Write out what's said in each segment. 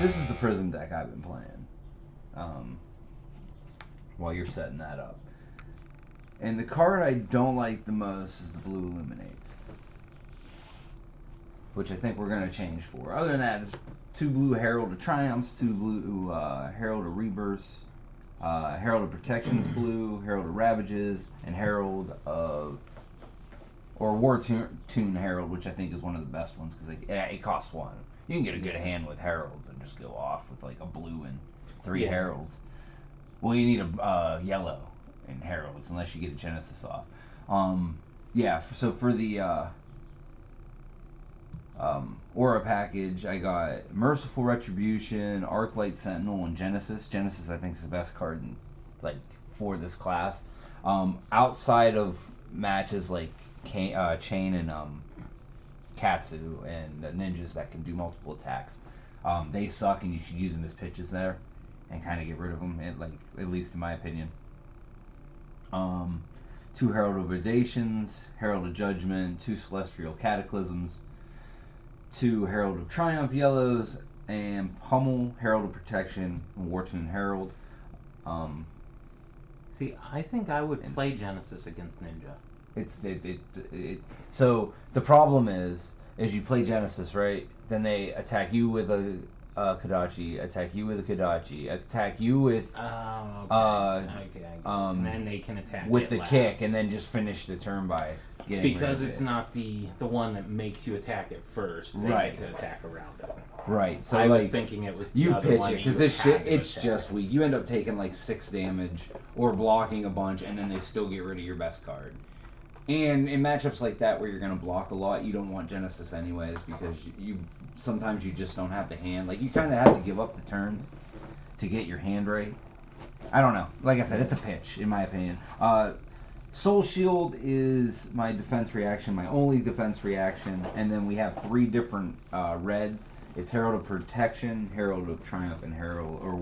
this is the Prism deck I've been playing. While you're setting that up. And the card I don't like the most is the blue Illuminates, which I think we're going to change for. Other than that, it's 2 blue Herald of Triumphs, 2 blue Herald of Rebirths, Herald of Protections blue, Herald of Ravages, and Herald of... or War Tune Herald, which I think is one of the best ones because it costs 1. You can get a good hand with Heralds and just go off with like a blue and 3 Heralds. Well, you need a yellow in Heralds unless you get a Genesis off. So for the Aura package, I got Merciful Retribution, Arclight Sentinel, and Genesis. Genesis, I think, is the best card for this class. Outside of matches like Chain and Katsu and ninjas that can do multiple attacks, they suck, and you should use them as pitches there and kind of get rid of them, at least in my opinion. 2 Herald of Gradations, Herald of Judgment, 2 Celestial Cataclysms, 2 Herald of Triumph yellows, and Pummel, Herald of Protection, and Wartune Herald. See, I think I would play Genesis against Ninja. So the problem is you play Genesis, right? Then they attack you with a Kodachi, attack you with a Kodachi, attack you with and then they can attack with the last. kick, and then just finish the turn by getting because rid of it's it. not the one that makes you attack it first. They Right. get to attack around it. Right. So I was thinking it was the you other pitch one it that because you this had shit to it's attack. just weak. You end up taking like 6 damage or blocking a bunch, and then they still get rid of your best card. And in matchups like that where you're going to block a lot, you don't want Genesis anyways because you sometimes you just don't have the hand. Like, you kind of have to give up the turns to get your hand right. I don't know. Like I said, it's a pitch, in my opinion. Soul Shield is my defense reaction, my only defense reaction. And then we have 3 different reds. It's Herald of Protection, Herald of Triumph, and Herald, or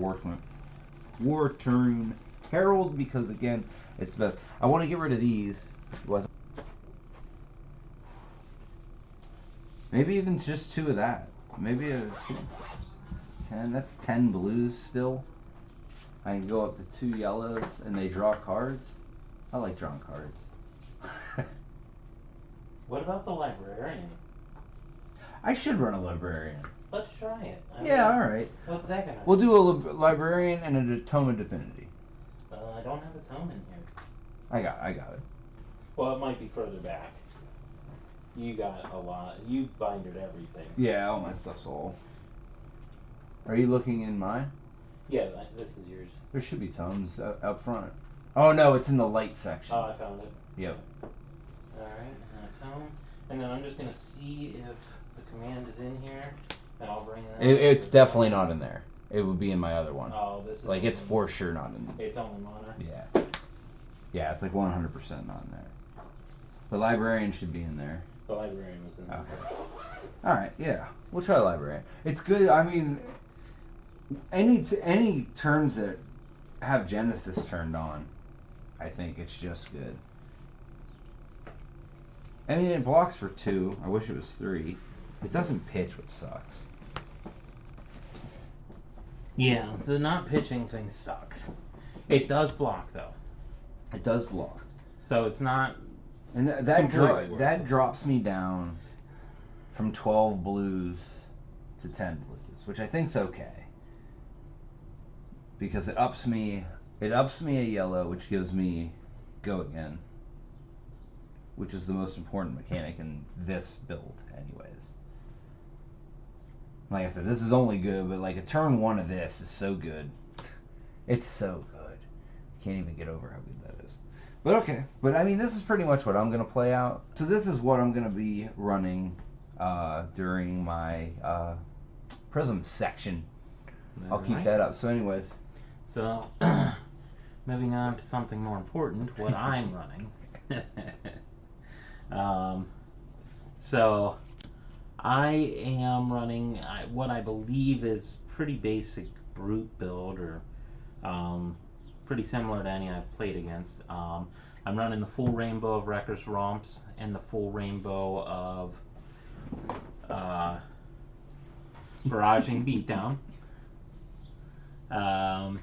War Turn Herald, because, again, it's the best. I want to get rid of these. Maybe even just 2 of that. Maybe 10. That's 10 blues still. I can go up to 2 yellows and they draw cards. I like drawing cards. What about the Librarian? I should run a Librarian. Let's try it. Alright. What's that gonna We'll do a Librarian and a Tome of Divinity. I don't have a tome in here. I got it. Well, it might be further back. You got a lot. You bindered everything. Yeah, all my stuff's all. Are you looking in mine? Yeah, this is yours. There should be tomes up front. Oh no, it's in the light section. Oh, I found it. Yep. Alright, and a tome. And then I'm just going to see if the command is in here, and I'll bring it up. It's definitely not in there. It would be in my other one. Oh, this is... Like, it's for sure not in there. It's only mana? Yeah. Yeah, it's like 100% not in there. The Librarian should be in there. The Librarian was in there. Okay. Alright, yeah. We'll try Librarian. It's good. I mean, any turns that have Genesis turned on, I think it's just good. I mean, it blocks for 2. I wish it was 3. It doesn't pitch, which sucks. Yeah, the not pitching thing sucks. It does block, though. It does block. So it's not... And completely worth that it. drops me down from 12 blues to 10 blues, which I think's okay. Because it ups me a yellow, which gives me go again, which is the most important mechanic in this build anyways. Like I said, this is only good, but like a turn 1 of this is so good. It's so good. Can't even get over how good that is. But okay, but I mean, this is pretty much what I'm going to play out. So this is what I'm going to be running during my Prism section. I'll keep that up. So anyways. So, moving on to something more important, what I'm running. So, I am running what I believe is pretty basic brute build, or pretty similar to any I've played against. I'm running the full rainbow of Wrecker's Romps and the full rainbow of Barraging Beatdown. Um,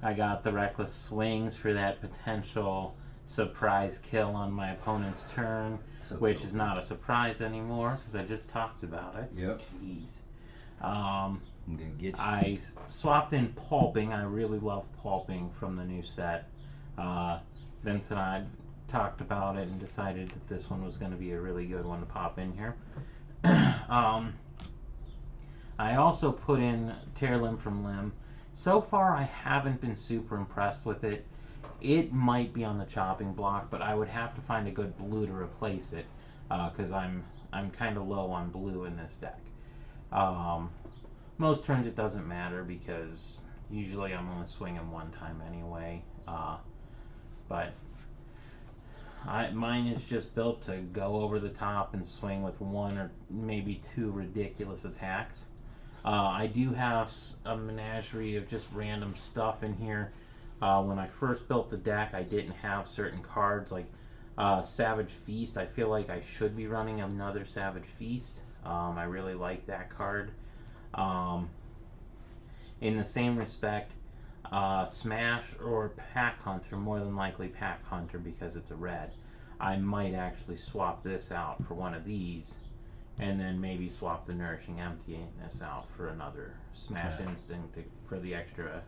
I got the reckless swings for that potential surprise kill on my opponent's turn, which is not a surprise anymore because I just talked about it. Yep. Jeez. I'm gonna get you. I swapped in pulping. I really love pulping from the new set. Vince and I talked about it and decided that this one was going to be a really good one to pop in here. I also put in tear limb from limb. So far, I haven't been super impressed with it. It might be on the chopping block, but I would have to find a good blue to replace it because I'm kind of low on blue in this deck. Most turns it doesn't matter because usually I'm only swinging one time anyway. But mine is just built to go over the top and swing with one or maybe two ridiculous attacks. I do have a menagerie of just random stuff in here. When I first built the deck, I didn't have certain cards like Savage Feast. I feel like I should be running another Savage Feast. I really like that card. In the same respect, Smash or Pack Hunter, more than likely Pack Hunter because it's a red. I might actually swap this out for one of these and then maybe swap the Nourishing Emptiness out for another Smash Instinct for the extra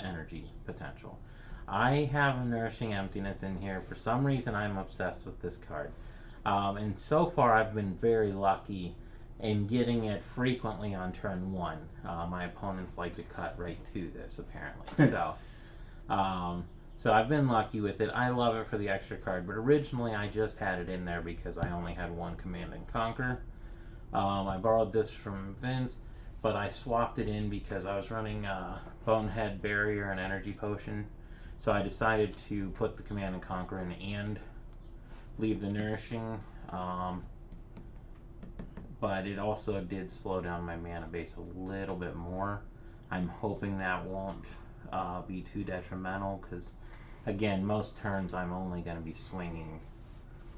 energy potential. I have a Nourishing Emptiness in here. For some reason, I'm obsessed with this card. And so far, I've been very lucky in getting it frequently on turn one. My opponents like to cut right to this, apparently. So I've been lucky with it. I love it for the extra card, but originally I just had it in there because I only had one Command and Conquer. I borrowed this from Vince, but I swapped it in because I was running Bonehead Barrier and Energy Potion. So I decided to put the Command and Conquer in and leave the Nourishing. But it also did slow down my mana base a little bit more. I'm hoping that won't be too detrimental because, again, most turns I'm only going to be swinging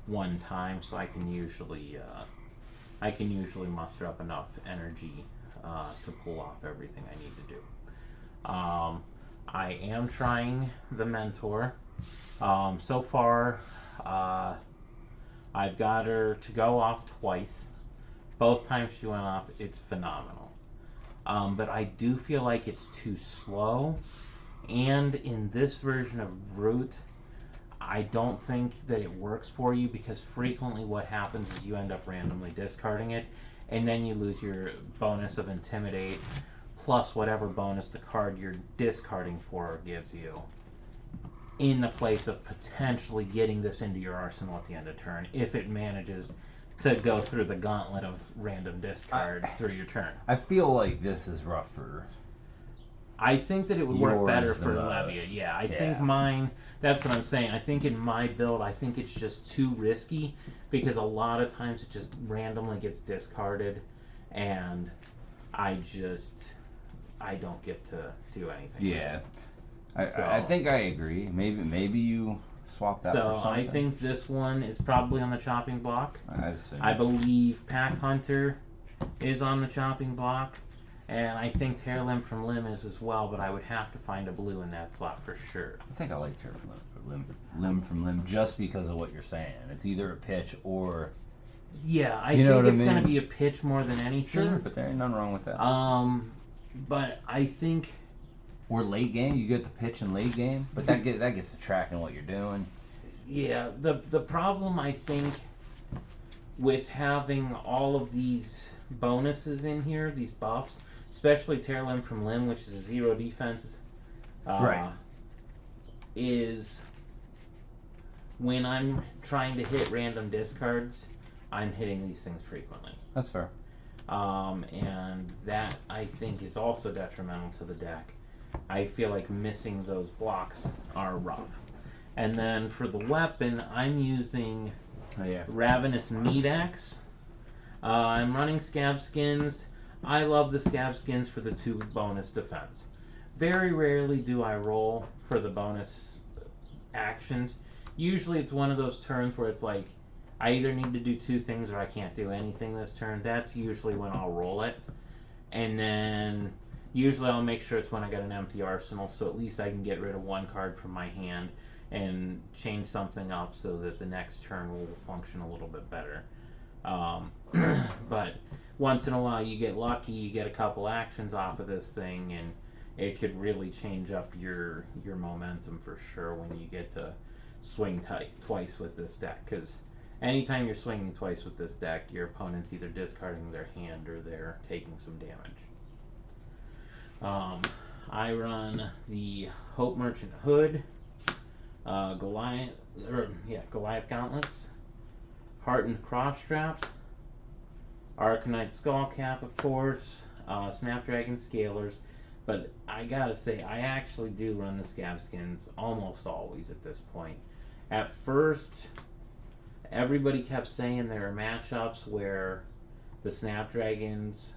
one time, so I can usually muster up enough energy to pull off everything I need to do. I am trying the Mentor. So far, I've got her to go off twice. Both times she went off, it's phenomenal. But I do feel like it's too slow. And in this version of Root, I don't think that it works for you because frequently what happens is you end up randomly discarding it, and then you lose your bonus of Intimidate, plus whatever bonus the card you're discarding for gives you, in the place of potentially getting this into your arsenal at the end of turn, if it manages to go through the gauntlet of random discard through your turn. I feel like this is rougher. I think that it would work better for Levia. Yeah, I think mine, that's what I'm saying. I think in my build, I think it's just too risky because a lot of times it just randomly gets discarded and I don't get to do anything. Yeah. I think I agree. Maybe you swap that for something. So I think this one is probably on the chopping block. I believe Pack Hunter is on the chopping block. And I think Tear Limb from Limb is as well, but I would have to find a blue in that slot for sure. I think I like Tear Limb from Limb just because of what you're saying. It's either a pitch or... Yeah, I think it's going to be a pitch more than anything. Sure, but there ain't nothing wrong with that. But I think... Or late game, you get the pitch in late game, but that gets to tracking what you're doing. Yeah, the problem I think with having all of these bonuses in here, these buffs, especially Tear Limb from Limb, which is a 0 defense, right, is when I'm trying to hit random discards, I'm hitting these things frequently. That's fair. And that, I think, is also detrimental to the deck. I feel like missing those blocks are rough. And then for the weapon, I'm using Ravenous Meat Axe. I'm running Scab Skins. I love the Scab Skins for the 2 bonus defense. Very rarely do I roll for the bonus actions. Usually it's one of those turns where it's like, I either need to do 2 things or I can't do anything this turn. That's usually when I'll roll it. And then Usually I'll make sure it's when I got an empty arsenal, so at least I can get rid of one card from my hand and change something up so that the next turn will function a little bit better. But once in a while you get lucky, you get a couple actions off of this thing, and it could really change up your momentum for sure when you get to swing twice with this deck. Because anytime you're swinging twice with this deck, your opponent's either discarding their hand or they're taking some damage. I run the Hope Merchant Hood, Goliath Gauntlets, Heartened Cross Straps, Arcanite Skullcap, of course, Snapdragon Scalers, but I gotta say, I actually do run the Scab Skins almost always at this point. At first, everybody kept saying there are matchups where the Snapdragons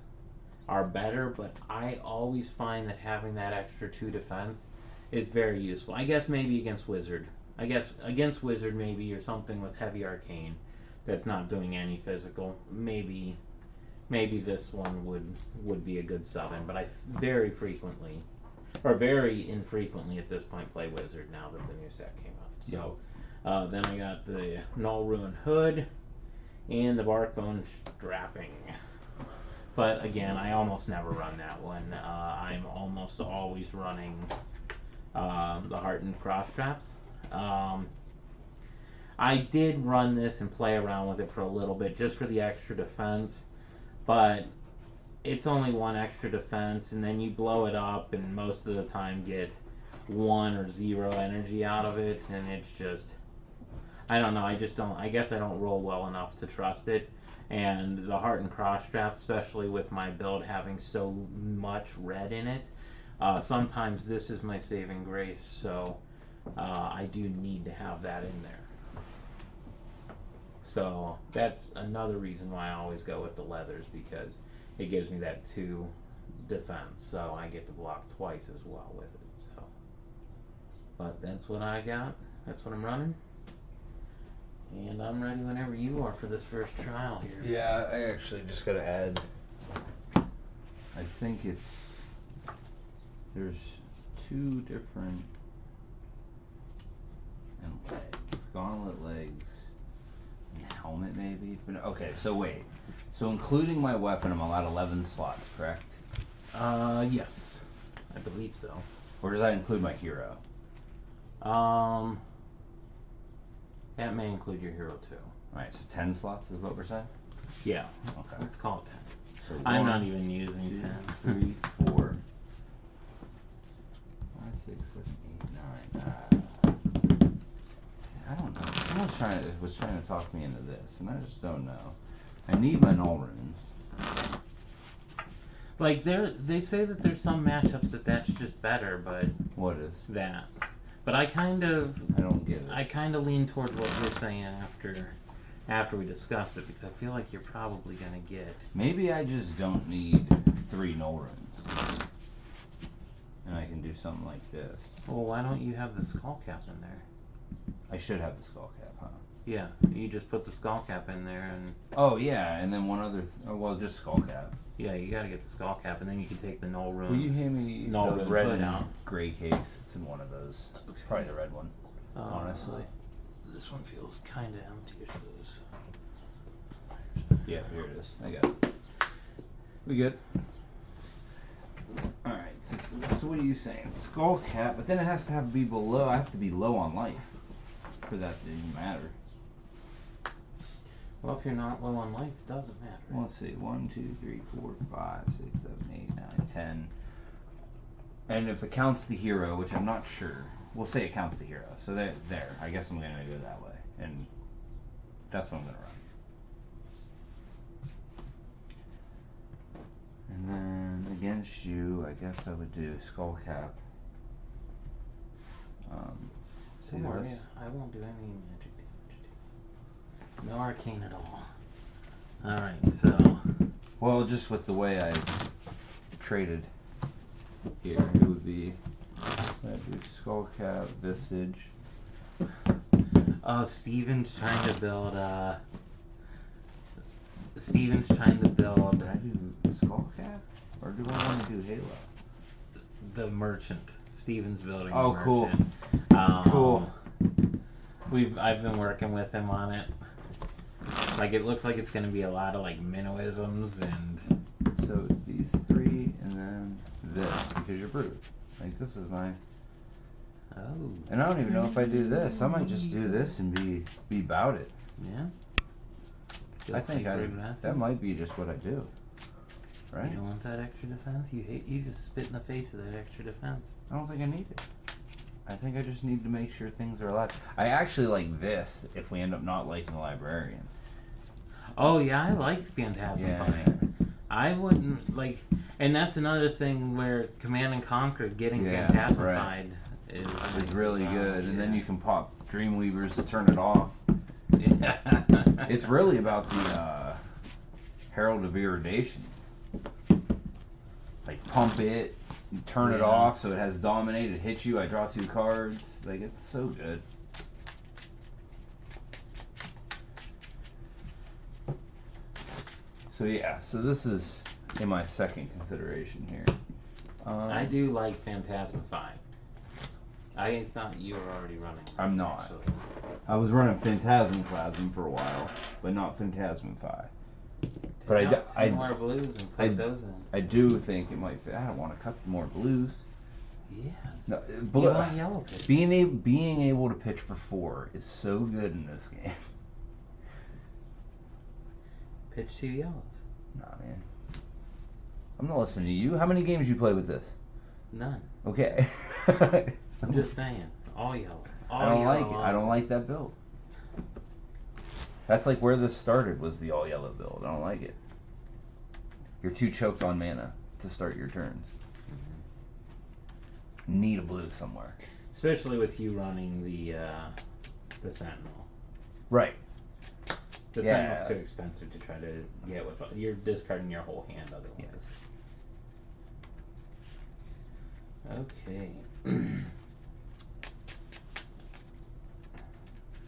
are better, but I always find that having that extra 2 defense is very useful. I guess maybe against Wizard. I guess against Wizard maybe, or something with heavy arcane that's not doing any physical. Maybe this one would be a good summon, but I very frequently, or very infrequently at this point, play Wizard now that the new set came out. So then I got the Null Ruin Hood and the Barkbone Strapping. But again, I almost never run that one. I'm almost always running the Heartened Cross Straps. I did run this and play around with it for a little bit just for the extra defense, but it's only 1 extra defense, and then you blow it up and most of the time get 1 or 0 energy out of it, and it's just, I don't know, I guess I don't roll well enough to trust it. And the Heartened Cross Straps, especially with my build having so much red in it, sometimes this is my saving grace, so I do need to have that in there. So that's another reason why I always go with the leathers, because it gives me that 2 defense, so I get to block twice as well with it. So, but that's what I got. That's what I'm running. And I'm ready whenever you are for this first trial here. Yeah, I actually just gotta add. I think there's 2 different and legs, gauntlet legs, and helmet maybe. But okay, so wait. So including my weapon, I'm allowed 11 slots, correct? Yes, I believe so. Or does that include my hero? That may include your hero too. Alright, so 10 slots is what we're saying? Yeah, Okay. let's call it 10. So I'm 1, not even using 2, 10. 3, 4, 5, 6, 7, 8, 9. I don't know. Someone was trying to talk me into this, and I just don't know. I need my null runes. Like they say that there's some matchups that's just better, but What is? that. But I don't get it. I kind of lean towards what you're saying after we discuss it, because I feel like you're probably gonna get. Maybe I just don't need 3 null runes, and I can do something like this. Well, why don't you have the skull cap in there? I should have the skull cap, huh? Yeah, you just put the skull cap in there, and Oh yeah, and then one other. Well, just skull cap. yeah, you gotta get the skull cap, and then you can take the null rune. Will you hand me Null the rune red hood and out. gray case? It's in one of those. Probably the red one. Honestly. This one feels kind of empty. Yeah, here it is. I got it. We good? Alright, so what are you saying? Skull cap, but then it has to be below. I have to be low on life for that to even matter. Well, if you're not low on life, it doesn't matter. Well, let's see. 1, 2, 3, 4, 5, 6, 7, 8, 9, 10. And if it counts the hero, which I'm not sure, we'll say it counts the hero. So there. I guess I'm going to go that way. And that's what I'm going to run. And then against you, I guess I would do skull cap. Don't worry, I won't do any magic damage. No arcane at all. Alright, so. Well, just with the way I traded here, it would be I'd do skull cap, visage. Oh, Steven's trying to build. Steven's trying to build. Did I do skull cap? Or do I want to do Halo? the merchant. Steven's building. Oh, the cool. merchant. Cool. I've been working with him on it. Like, it looks like it's going to be a lot of like minnoisms and. So these three, and then this, because you're brute. Like, this is my. Oh. And I don't even know if I do this. I might just do this and be about it. Yeah. I think that might be just what I do. Right? You don't want that extra defense? You just spit in the face of that extra defense. I don't think I need it. I think I just need to make sure things are alive. I actually like this if we end up not liking the librarian. Oh yeah, I like Phantasmifying. Yeah. I wouldn't like, and that's another thing where Command and Conquer getting Phantasmified is really good, yeah. And then you can pop Dreamweavers to turn it off. Yeah. It's really about the Herald of Irradiation. Like, pump it, you turn it off so it has Dominate, it hits you, I draw 2 cards. Like, it's so good. So yeah, so this is in my second consideration here. I do like Phantasmify. I thought you were already running. I'm not. Actually. I was running Phantasmiclasm for a while, but not Phantasmify. But Take more blues and put those in. I do think it might fit. I don't want to cut more blues. Yeah. No, you want yellow pitch. Being able to pitch for 4 is so good in this game. Pitch 2 yellows. Nah, man. I'm not listening to you. How many games you play with this? None. Okay. I'm just saying. All yellow. I don't like it. I don't like that build. That's like where this started, was the all yellow build. I don't like it. You're too choked on mana to start your turns. Need a blue somewhere. Especially with you running the Sentinel. Right. The Sentinel's too expensive to try to get with. You're discarding your whole hand otherwise. Yes. Okay.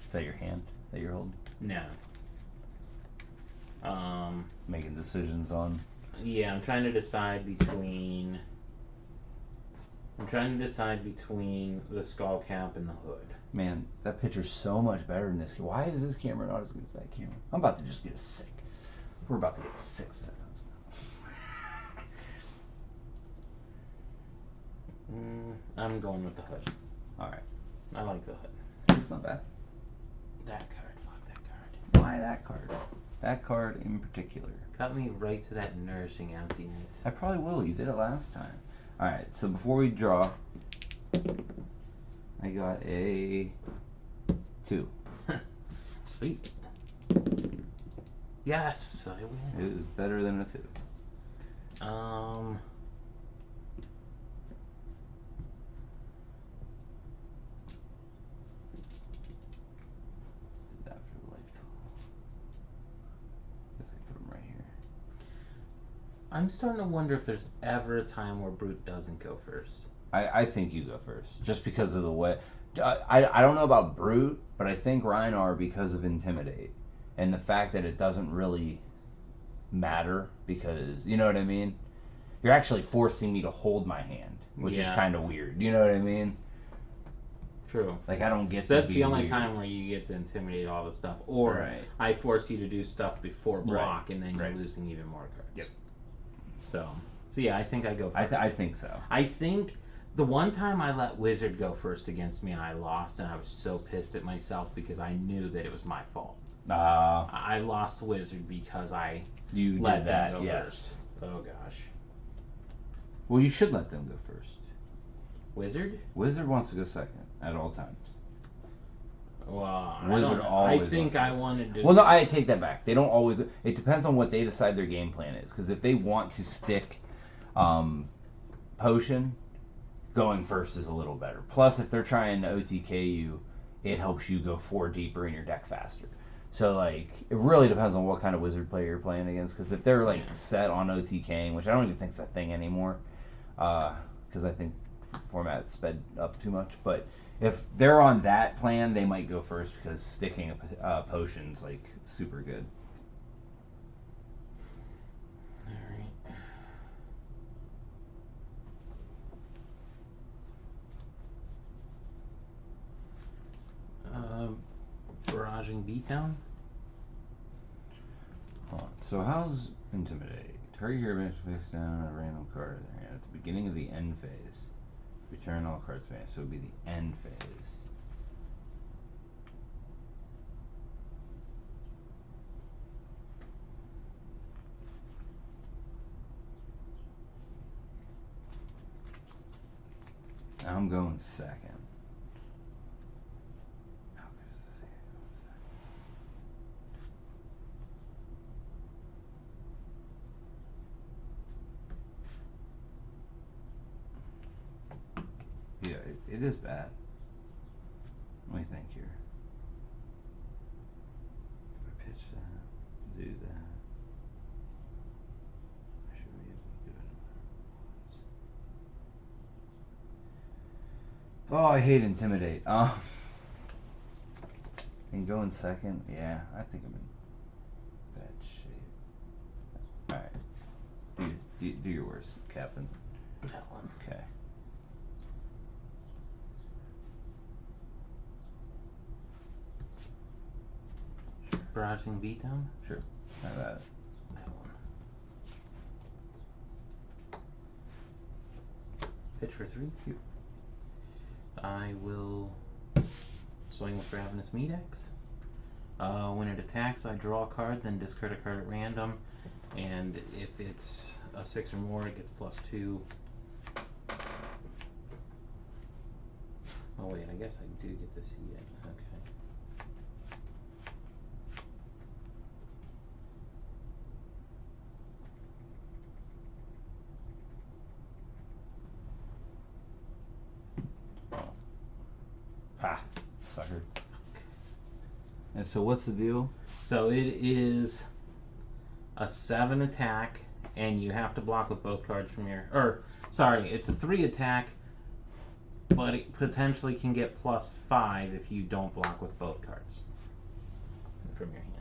Is that your hand that you're holding? No. Making decisions on. Yeah, I'm trying to decide between the skull cap and the hood. Man, that picture's so much better than this. Why is this camera not as good as that camera? I'm about to just get sick. We're about to get 6 setups now. I'm going with the hood. Alright. I like the hood. It's not bad. That card. Fuck that card. Why that card? That card in particular. Got me right to that nourishing emptiness. I probably will. You did it last time. Alright, so before we draw, I got a 2. Sweet. Yes, I win. It was better than a 2. I'm starting to wonder if there's ever a time where Brute doesn't go first. I think you go first, just because of the way. I don't know about Brute, but I think Rhinar, because of Intimidate, and the fact that it doesn't really matter, because, you know what I mean? You're actually forcing me to hold my hand, which is kind of weird. You know what I mean? True. Like, I don't get so to that's be the only weird. time where you get to intimidate all the stuff. Or I force you to do stuff before block, and then you're losing even more cards. Yep. So yeah, I think I go first. I think so. I think the one time I let Wizard go first against me and I lost, and I was so pissed at myself because I knew that it was my fault. I lost Wizard because I let them go first. Oh gosh. Well, you should let them go first. Wizard? Wizard wants to go second at all times. Well, Wizard always. I think I wanted to. Well, no, I take that back. They don't always. It depends on what they decide their game plan is. Because if they want to stick potion, going first is a little better. Plus, if they're trying to OTK you, it helps you go 4 deeper in your deck faster. So, like, it really depends on what kind of wizard player you're playing against. Because if they're, like, set on OTKing, which I don't even think is a thing anymore, because I think format's sped up too much. But if they're on that plan, they might go first because sticking a potion's, like, super good. Barraging Beatdown. Hold on. So how's Intimidate? Target hero makes face down a random card in their hand at the beginning of the end phase. Return all cards to hand. So it would be the end phase. I'm going second. How good is this hand? Yeah, it is bad. Let me think here. If I pitch that, do that. I should be able to do it no matter what. Oh, I hate Intimidate. And going second, yeah, I think I'm in bad shape. Alright. Do your worst, Captain. That one. Okay. Barraging Beatdown. Sure. How about it? That one. Pitch for 3. Cute. I will swing with Ravenous Meadex. When it attacks, I draw a card, then discard a card at random. And if it's a 6 or more, it gets +2. Oh wait, I guess I do get to see it. Okay. Ha! Sucker. And so what's the deal? So it is a 7 attack, and you have to block with both cards from your. Or, sorry, it's a 3 attack, but it potentially can get +5 if you don't block with both cards from your hand.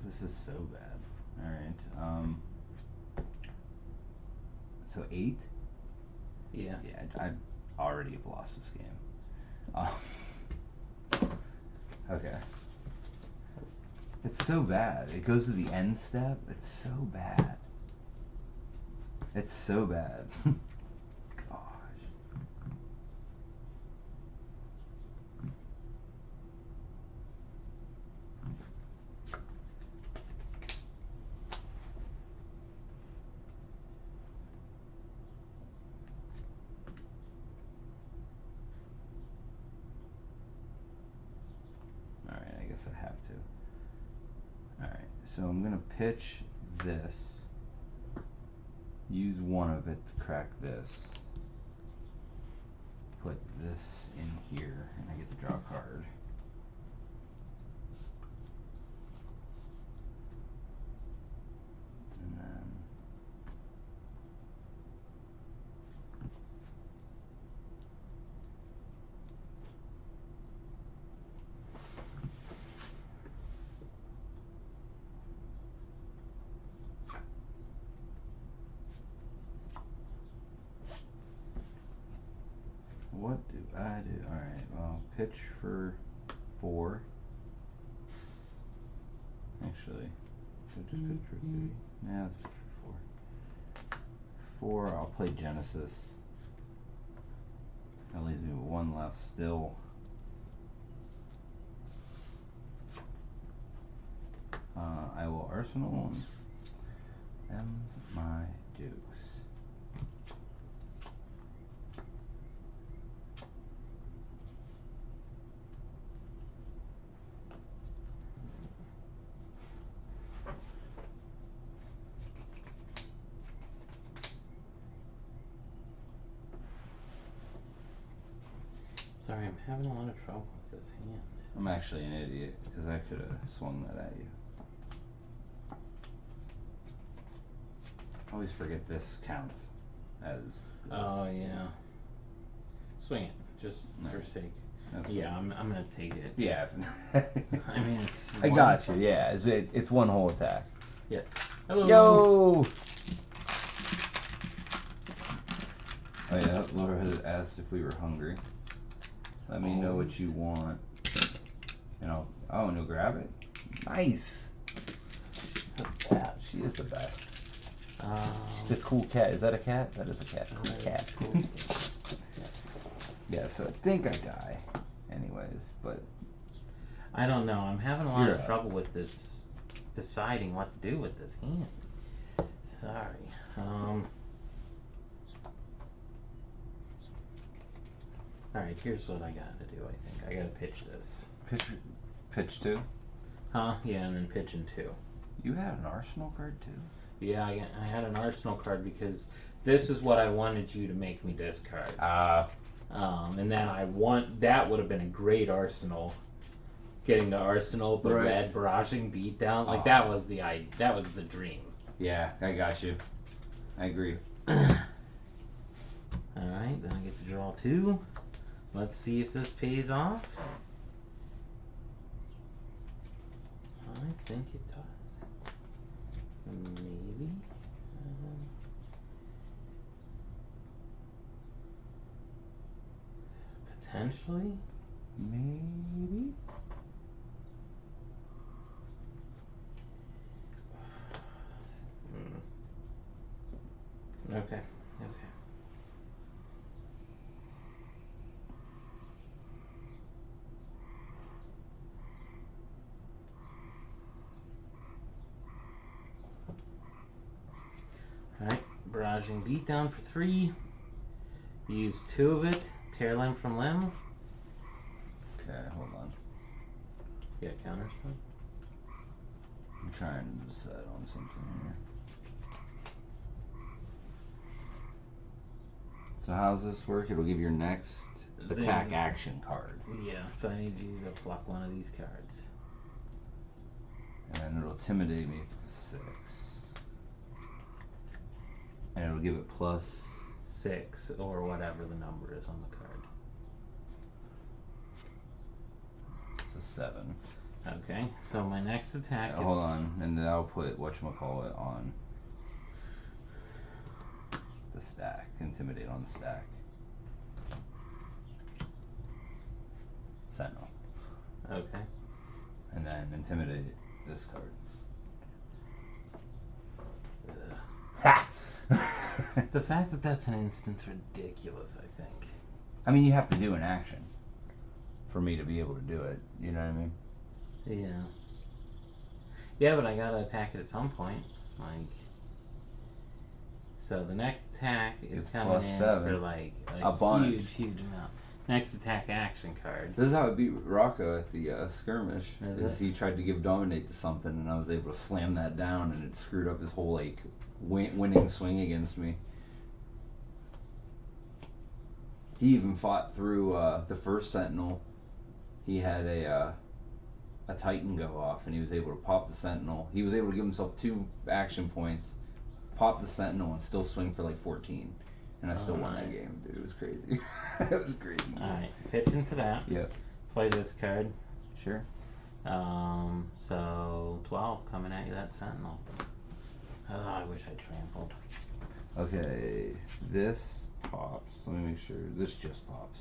This is so bad. Alright, so 8? Yeah. Yeah, I already have lost this game. Okay. It's so bad. It goes to the end step. It's so bad. It's so bad. Gosh. Alright, I guess I have to. Alright, so I'm gonna pitch this. Use one of it to crack this. Put this in here, and I get to draw a card. And then what do I do? Alright, well, pitch for 4. Actually, so just pitch for 3. Yeah, let's pitch for 4. 4, I'll play Genesis. That leaves me with 1 left still. I will Arsenal M's my Dukes. Sorry, I'm having a lot of trouble with this hand. I'm actually an idiot because I could have swung that at you. I always forget this counts as. Oh yeah. Swing it, just No. for sake. That's Yeah, I'm gonna take it. Yeah. I mean, it's. I got you. Yeah, it's one whole attack. Yes. Hello. Yo. Oh yeah, Laura has asked if we were hungry. Let me know what you want. And I'll, oh, and you'll grab it? Nice! She is the best. She's a cool cat. Is that a cat? That is a cat. Cool cat. Cool cat. Yeah, so I think I die. Anyways, but... I don't know. I'm having a lot of trouble with this, deciding what to do with this hand. Sorry. Alright, here's what I gotta do, I think. I gotta pitch this. Pitch 2? Huh? Yeah, and then pitch in 2. You had an Arsenal card too? Yeah, I had an Arsenal card because this is what I wanted you to make me discard. And then that would have been a great Arsenal. Getting the Arsenal, the red barraging beatdown, like that was the dream. Yeah, I got you. I agree. Alright, then I get to draw 2. Let's see if this pays off. I think it does. Maybe. Potentially. Maybe. Okay. Alright, barraging beatdown for 3. Use 2 of it. Tear limb from limb. Okay, hold on. Yeah, counterspell. I'm trying to decide on something here. So how's this work? It'll give your next attack action card. Yeah, so I need you to pluck one of these cards. And then it'll intimidate me if it's a 6. And it'll give it plus 6 or whatever the number is on the card. It's a 7. Okay, so my next attack is... Hold on, and then I'll put whatchamacallit on the stack. Intimidate on the stack. Sentinel. Okay. And then intimidate this card. Ha! The fact that that's an instant's ridiculous, I think. I mean, you have to do an action for me to be able to do it. You know what I mean? Yeah. Yeah, but I gotta attack it at some point. Like, so the next attack is It's coming in +7. for like A bunch. huge amount. Next attack action card. This is how I beat Rocco at the skirmish. Is it? He tried to give dominate to something, and I was able to slam that down, and it screwed up his whole like winning swing against me. He even fought through the first Sentinel. He had a Titan go off, and he was able to pop the Sentinel. He was able to give himself 2 action points, pop the Sentinel, and still swing for like 14. And I still won that game, dude. It was crazy. It was crazy. Alright, pitching for that. Yep. Play this card. Sure. So 12 coming at you, that Sentinel. Oh, I wish I trampled. Okay, this pops. Let me make sure. This just pops.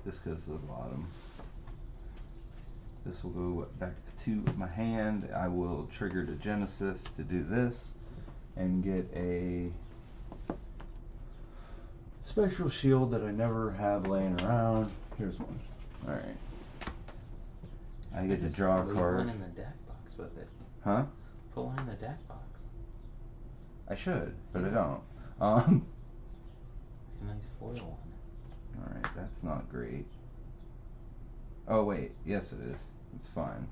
This goes to the bottom. This will go back to my hand. I will trigger the Genesis to do this and get a spectral shield that I never have laying around. Here's one. Alright. I get to draw a Put card. one in the deck box with it. Huh? Put one in the deck box. I should, but I don't. A nice foil one. Alright, that's not great. Oh wait, yes it is. It's fine.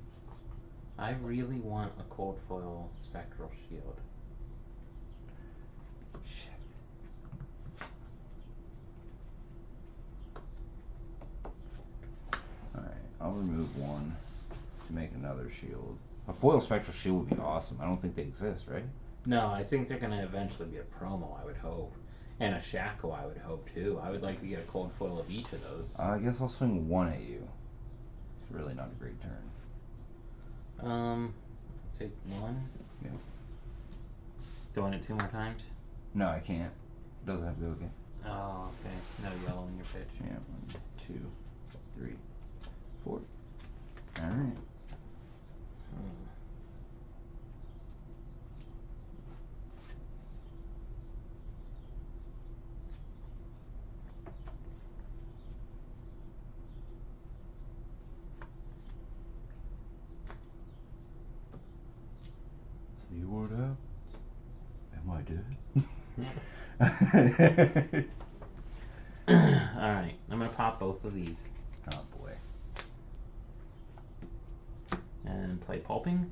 I really want a cold foil spectral shield. Shit. Alright, I'll remove one to make another shield. A foil spectral shield would be awesome. I don't think they exist, right? No, I think they're going to eventually be a promo, I would hope. And a Shaco, I would hope, too. I would like to get a cold foil of each of those. I guess I'll swing one at you. It's really not a great turn. Take one. Yeah. Doing it 2 more times? No, I can't. It doesn't have to go again. Oh, okay. No yellow in your pitch. Yeah, 1, 2, 3, 4. All right. See what up? Am I dead? Alright, I'm gonna pop both of these. Oh boy. And play pulping.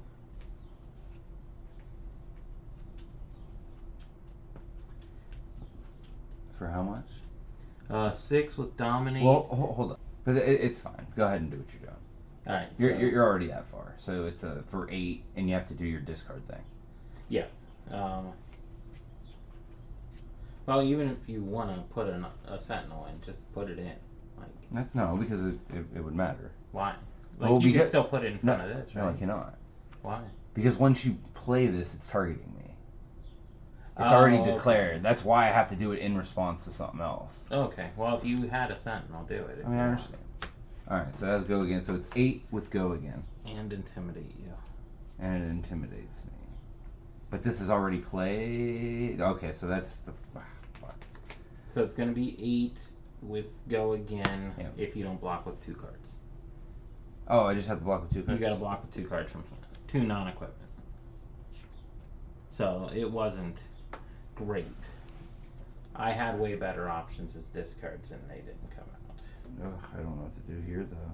For how much? 6 with dominate. Well, hold on. But it's fine. Go ahead and do what you're doing. Alright, You're already that far. So it's for 8, and you have to do your discard thing. Yeah. Well, even if you want to put a sentinel in, just put it in. Like, No, because it would matter. why? Like, Well, you can still put it in front of this, right? No, I cannot. Why? Because once you play this, it's targeting me. It's already declared. Okay. That's why I have to do it in response to something else. Okay, well, if you had a sentinel, do it. I mean, I understand. Alright, so that's go again. So it's 8 with go again. And intimidate you. And it intimidates me. But this is already played. Okay, so that's the. Fuck. So it's going to be 8 with go again Yeah. if you don't block with 2 cards. Oh, I just have to block with 2 cards? You got to block with 2 cards from hand. 2 non-equipment. So it wasn't great. I had way better options as discards and they didn't come out. Ugh, I don't know what to do here, though.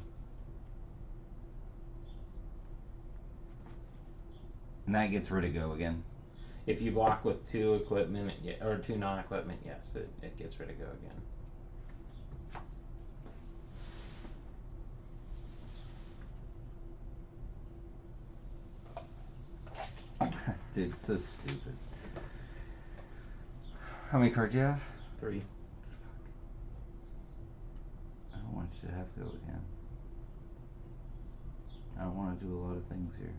And that gets rid of go again. If you block with 2 equipment, or 2 non-equipment, yes, it gets rid of go again. Dude, it's so stupid. How many cards do you have? 3. I don't want you to have go again. I don't want to do a lot of things here.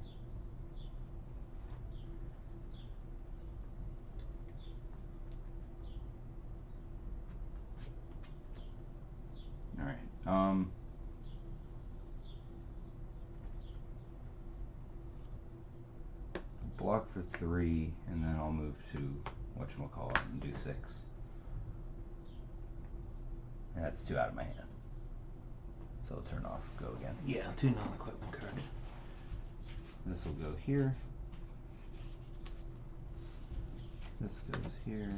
Alright, block for 3, and then I'll move to whatchamacallit and do 6. And that's 2 out of my hand. So I'll turn off go again. Yeah, 2 non-equipment cards. This will go here. This goes here.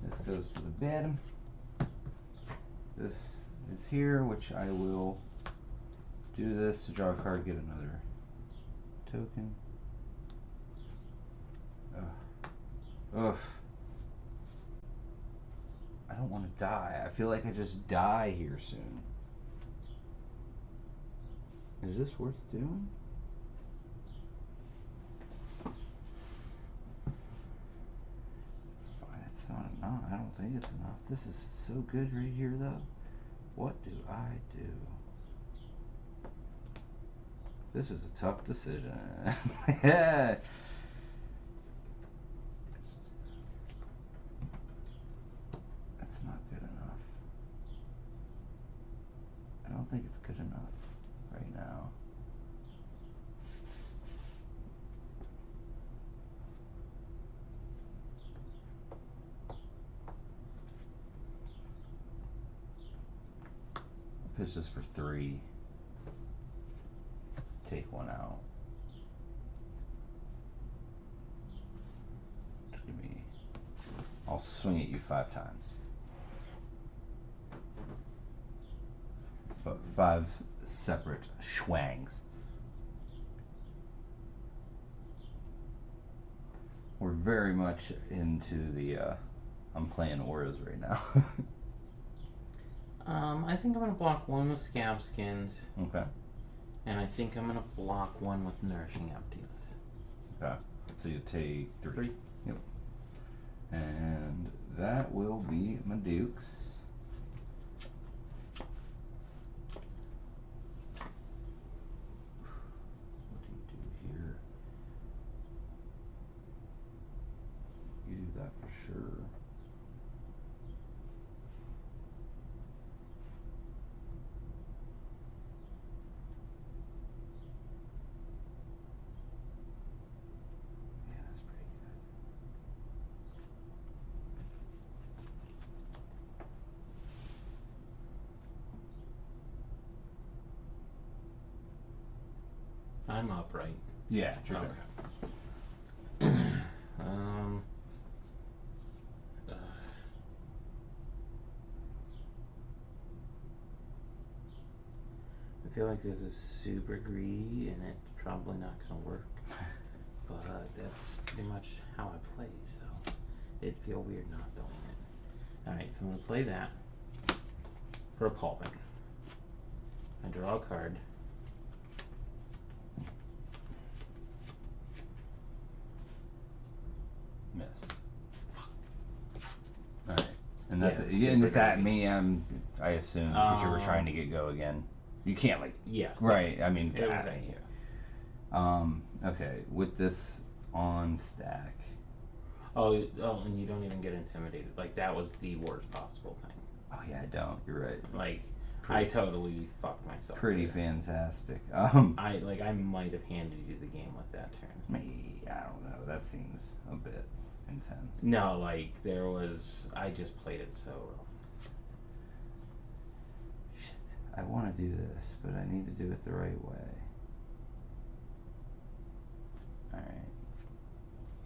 This goes to the bed. This is here, which I will do this to draw a card, get another token. Ugh. I don't want to die. I feel like I just die here soon. Is this worth doing? It's not enough. I don't think it's enough. This is so good right here, though. What do I do? This is a tough decision. Yeah. That's not good enough. I don't think it's good enough right now. Pitch this for 3. Take 1 out. Just give me. I'll swing at you 5 times. But 5 separate schwangs. We're very much into the. I'm playing auras right now. I think I'm going to block 1 with Scab Skins. Okay. And I think I'm going to block 1 with Nourishing Emptiness. Okay. So you take 3. 3. Yep. And that will be my dukes. What do you do here? You do that for sure. I'm up, right? Yeah, sure. Okay. um. I feel like this is super greedy and it's probably not going to work. But that's pretty much how I play, so it'd feel weird not doing it. Alright, so I'm going to play that for a pulping. I draw a card. Missed. Alright. And that's Yeah, and it's at greedy. me, I assume, because you were trying to get go again. You can't, like... Yeah. Right, I mean, It was at you. Okay, with this on stack. Oh, and you don't even get intimidated. Like, that was the worst possible thing. Oh, yeah, I don't. You're right. Like, I totally fucked myself. Pretty fantastic. I might have handed you the game with that turn. Me, I don't know. That seems a bit intense. No, like, I just played it so rough. Shit. I want to do this, but I need to do it the right way. Alright.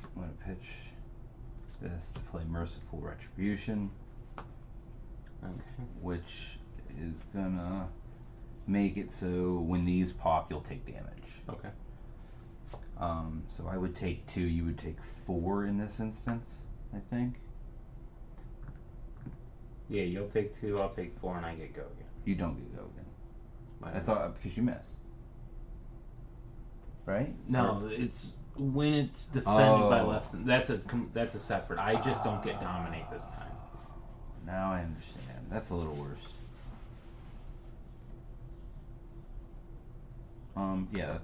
I'm going to pitch this to play Merciful Retribution. Okay. Which is gonna make it so when these pop, you'll take damage. Okay. So I would take 2, you would take 4 in this instance, I think. Yeah, you'll take 2, I'll take 4, and I get go again. You don't get go again. Why I thought because you missed. Right? No, it's when it's defended by less than that's a separate. I just don't get dominate this time. Now I understand. That's a little worse. Yeah,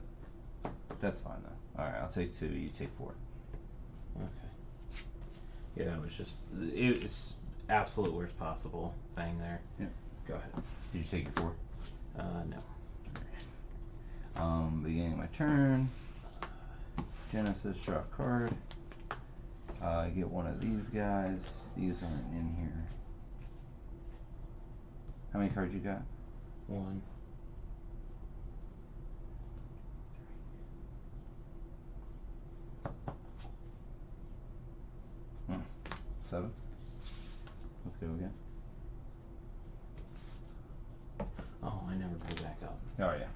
that's fine though. Alright, I'll take 2, you take 4. Okay. Yeah, that was just it was absolute worst possible thing there. Yeah. Go ahead. Did you take your 4? No. Beginning of my turn. Genesis, draw a card. I get one of these guys. These aren't in here. How many cards you got? 1. 7. Let's go again. Oh, I never put it back up. Oh yeah.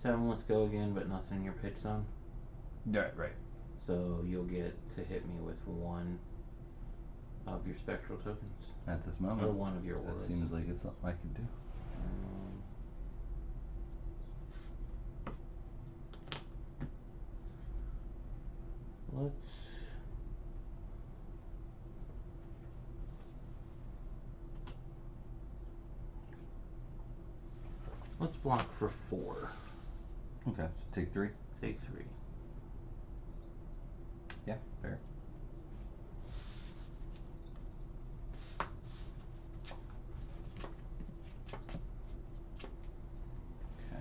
Seven, let's go again, but nothing in your pitch zone. Right. So you'll get to hit me with 1 of your spectral tokens. At this moment. Or 1 of your That auras. seems like it's something I can do. Let's block for 4. Okay, so take 3. Take 3. Yeah, fair. Okay.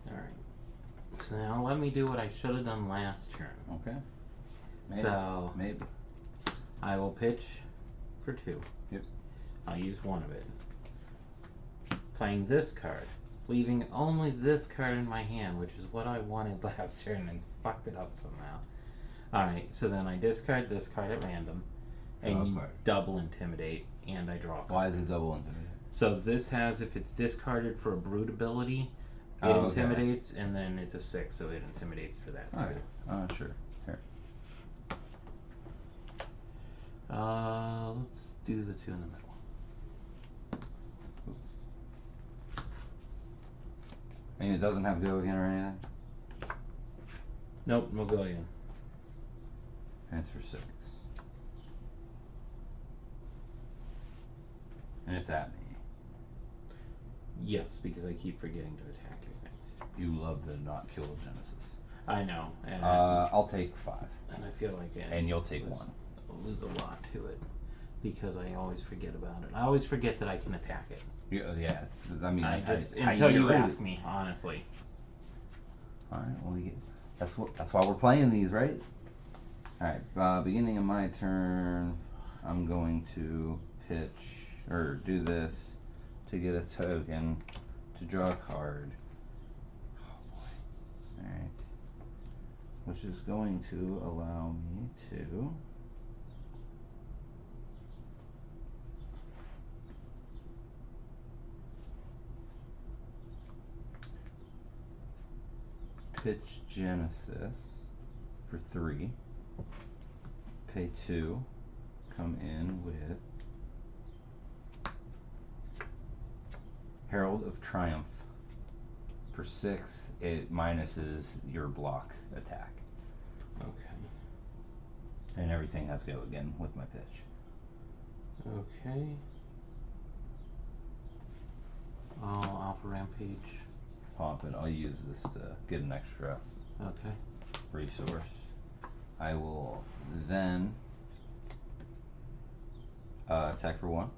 Alright. So now let me do what I should have done last turn. Okay. Maybe. I will pitch for 2. Yep. I'll use 1 of it. Playing this card. Leaving only this card in my hand, which is what I wanted last turn and fucked it up somehow. Alright, so then I discard this card at random. And you double intimidate, and I draw a card. Why is it double intimidate? So this has, if it's discarded for a brute ability, it intimidates, and then it's a 6, so it intimidates for that too. Sure. Here. Let's do the 2 in the middle. And it doesn't have go again or anything? Nope, no go again. And it's for 6. And it's at me. Yes, because I keep forgetting to attack your things. You love the not kill Genesis. I know. And I'll take 5. and I feel like and you'll take 1. I'll lose a lot to it. because I always forget about it. I always forget that I can attack it. Yeah. I mean, Until you ask me, honestly. All right. Well, that's why we're playing these, right? All right. Beginning of my turn, I'm going to pitch or do this to get a token to draw a card. Oh boy. All right. Which is going to allow me to pitch Genesis for 3, pay 2, come in with Herald of Triumph for 6. It minuses your block attack. Okay. And everything has to go again with my pitch. Okay. Alpha Rampage. Pop it. I'll use this to get an extra Okay. resource. I will then attack for 1.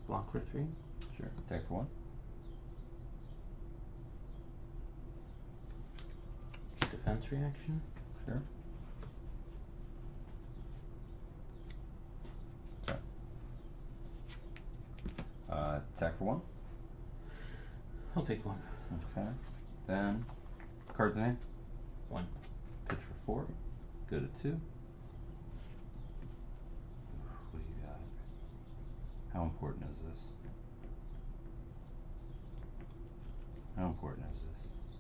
Block for 3. Sure. Attack for 1. Defense reaction. Sure. Okay. Attack for 1. I'll take 1. Okay. Then cards in hand. 1. Pitch for 4. Go to 2. What do you got? How important is this? How important is this?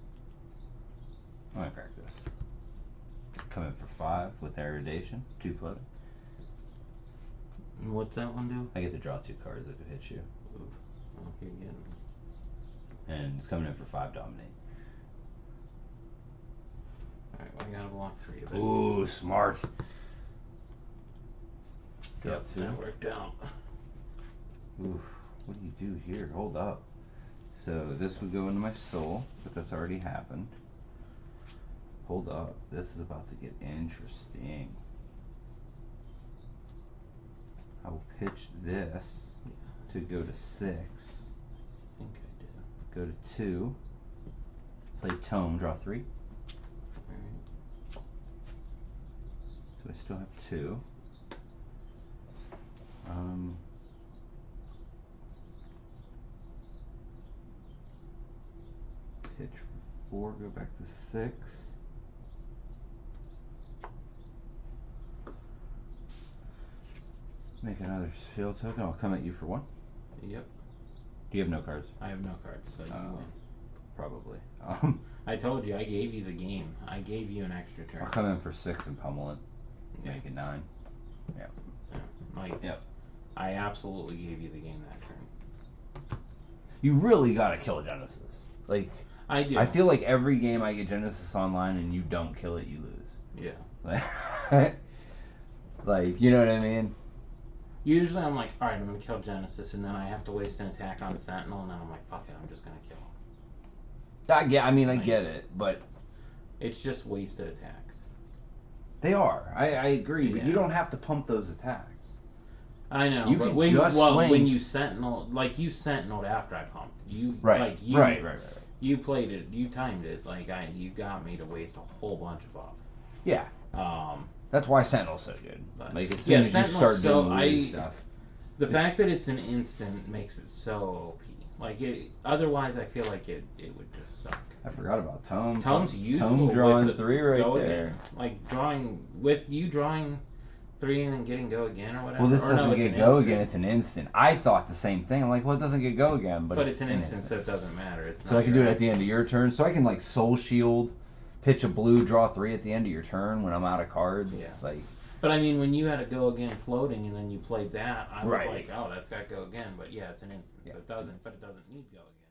I'm gonna crack this. Come in for 5 with erudition, 2 floating. And what's that one do? I get to draw 2 cards if it hits you. Oof. Oh, you're getting me. And it's coming in for 5 dominate. Alright, well, I gotta block 3 of it. Ooh, smart. Yep, that worked out. Oof, what do you do here? Hold up. So this would go into my soul, but that's already happened. Hold up, this is about to get interesting. I will pitch this to go to 6. I think I did. Go to 2. Play tome, draw 3. Alright. So I still have 2. Pitch for 4, go back to 6. Make another field token. I'll come at you for 1. Yep. Do you have no cards? I have no cards, so you win. Probably. I told you, I gave you the game. I gave you an extra turn. I'll come in for 6 and pummel it. Yeah. Make it 9. Yep. Yeah. Like, Yep. I absolutely gave you the game that turn. You really gotta kill a Genesis. Like, I do. I feel like every game I get Genesis online and you don't kill it, you lose. Yeah. Like, you know what I mean? Usually I'm like, alright, I'm gonna kill Genesis, and then I have to waste an attack on Sentinel, and then I'm like, fuck it, I'm just gonna kill him. I get it, but It's just wasted attacks. they are. I agree, but Yeah. you don't have to pump those attacks. I know, You but can when, just swing. when you Sentinel, like, you Sentineled after I pumped. You, Right. like, you, Right. You played it, you timed it, like, you got me to waste a whole bunch of buff. Yeah. That's why Sentinel's so good. But- Like, as soon as you Sentinel's start so- doing weird stuff. The fact that it's an instant makes it so OP. Like, otherwise I feel like it would just suck. I forgot about Tome. Tome's useful. Tome drawing with the 3 right go there. Again. Like, with you drawing 3 and then getting go again or whatever. Well, this or doesn't no, get go again. It's an instant. I thought the same thing. I'm like, well, it doesn't get go again, but it's an instant, so it doesn't matter. It's so not I can do your it at the end of your turn. So I can like Soul Shield, pitch a blue, draw 3 at the end of your turn when I'm out of cards. Yeah. Like, But I mean, when you had a go again floating and then you played that, I was Right. like, oh, that's got go again. But yeah, it's an instant, Yeah, so it's it an doesn't. But it doesn't need go again.